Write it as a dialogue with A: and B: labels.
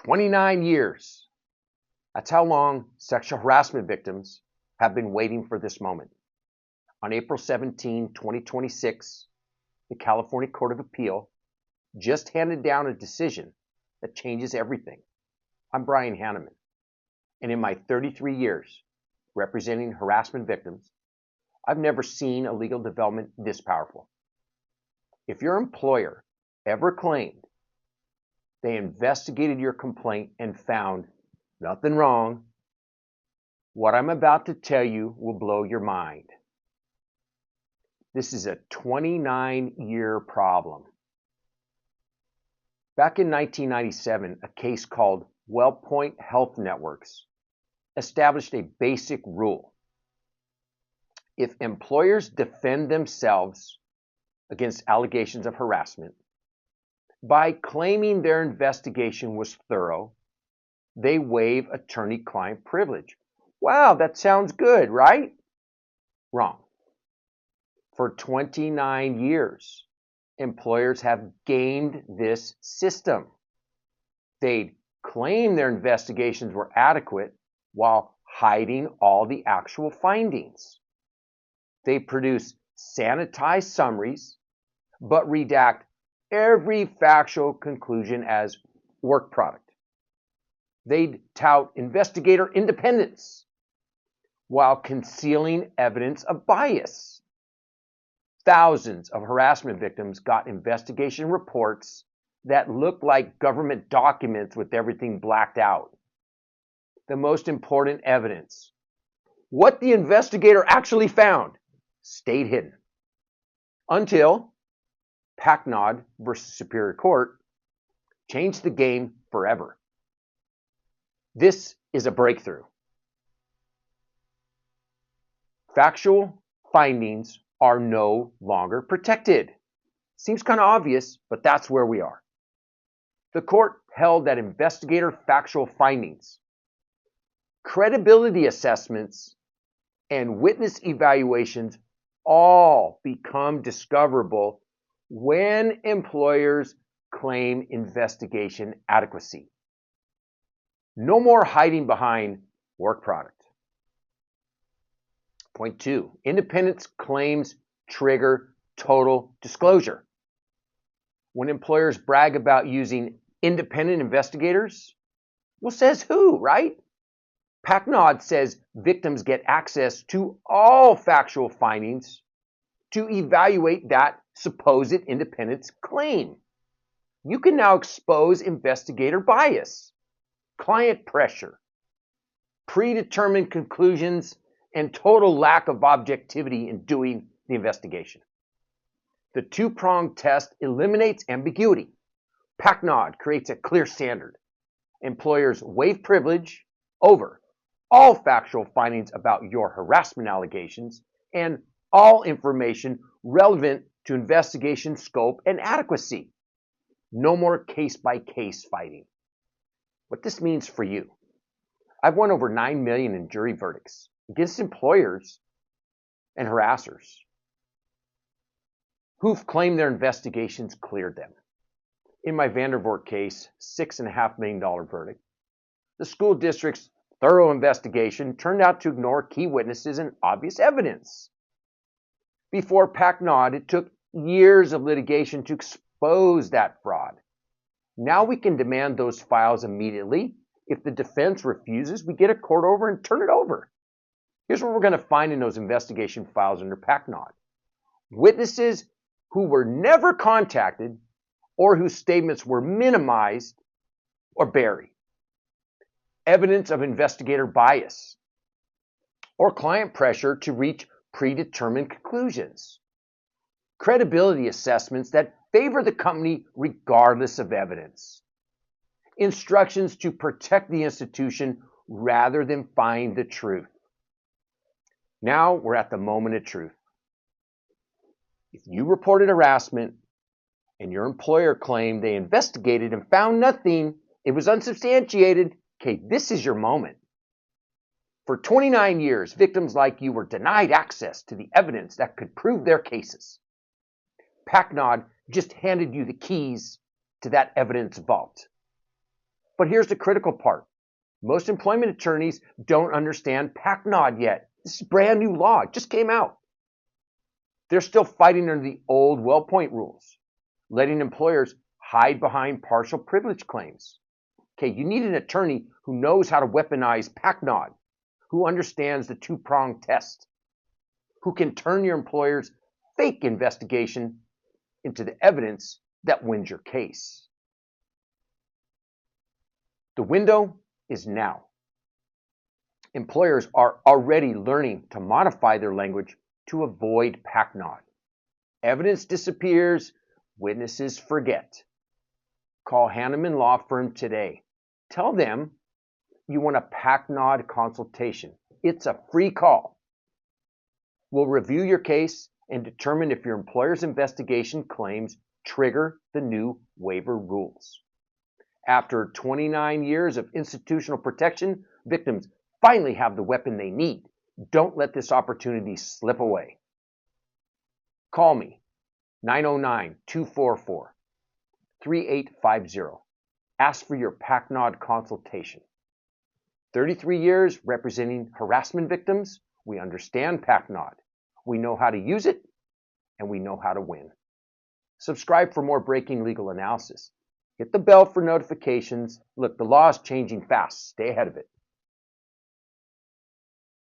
A: 29 years. That's how long sexual harassment victims have been waiting for this moment. On April 17, 2026, the California Court of Appeal just handed down a decision that changes everything. I'm Brian Hannemann, and in my 33 years representing harassment victims, I've never seen a legal development this powerful. If your employer ever claimed they investigated your complaint and found nothing wrong, what I'm about to tell you will blow your mind. This is a 29-year problem. Back in 1997, a case called WellPoint Health Networks established a basic rule. If employers defend themselves against allegations of harassment by claiming their investigation was thorough, they waive attorney-client privilege. Wow, that sounds good, right? Wrong. For 29 years, employers have gamed this system. They'd claim their investigations were adequate while hiding all the actual findings. They produce sanitized summaries, but redact every factual conclusion as work product. They'd tout investigator independence while concealing evidence of bias. Thousands of harassment victims got investigation reports that looked like government documents with everything blacked out. The most important evidence, what the investigator actually found, stayed hidden. Until Paknad versus Superior Court changed the game forever. This is a breakthrough. Factual findings are no longer protected. Seems kind of obvious, but that's where we are. The court held that investigator factual findings, credibility assessments, and witness evaluations all become discoverable when employers claim investigation adequacy. No more hiding behind work product. Point 2, independence claims trigger total disclosure. When employers brag about using independent investigators, well, says who, right? Paknad says victims get access to all factual findings to evaluate that supposed independence claim. You can now expose investigator bias, client pressure, predetermined conclusions, and total lack of objectivity in doing the investigation. The two-pronged test eliminates ambiguity. Paknad creates a clear standard. Employers waive privilege over all factual findings about your harassment allegations and all information relevant to investigation scope and adequacy. No more case-by-case fighting. What this means for you. I've won over $9 million in jury verdicts against employers and harassers who've claimed their investigations cleared them. In my Vandervoort case, $6.5 million verdict, the school district's thorough investigation turned out to ignore key witnesses and obvious evidence. Before Paknad, it took years of litigation to expose that fraud. Now we can demand those files immediately. If the defense refuses, we get a court order and turn it over. Here's what we're going to find in those investigation files under Paknad. Witnesses who were never contacted or whose statements were minimized or buried. Evidence of investigator bias or client pressure to reach predetermined conclusions. Credibility assessments that favor the company regardless of evidence. Instructions to protect the institution rather than find the truth. Now we're at the moment of truth. If you reported harassment and your employer claimed they investigated and found nothing, it was unsubstantiated, okay, this is your moment. For 29 years, victims like you were denied access to the evidence that could prove their cases. Paknad just handed you the keys to that evidence vault. But here's the critical part. Most employment attorneys don't understand Paknad yet. This is brand new law. It just came out. They're still fighting under the old WellPoint rules, letting employers hide behind partial privilege claims. Okay, you need an attorney who knows how to weaponize Paknad, who understands the two-pronged test, who can turn your employer's fake investigation into the evidence that wins your case. The window is now. Employers are already learning to modify their language to avoid Paknad. Evidence disappears, witnesses forget. Call Hannemann Law Firm today. Tell them you want a Paknad consultation. It's a free call. We'll review your case and determine if your employer's investigation claims trigger the new waiver rules. After 29 years of institutional protection, victims finally have the weapon they need. Don't let this opportunity slip away. Call me, 909-244-3850. Ask for your Paknad consultation. 33 years representing harassment victims, we understand Paknad. We know how to use it, and we know how to win. Subscribe for more breaking legal analysis. Hit the bell for notifications. Look, the law is changing fast. Stay ahead of it.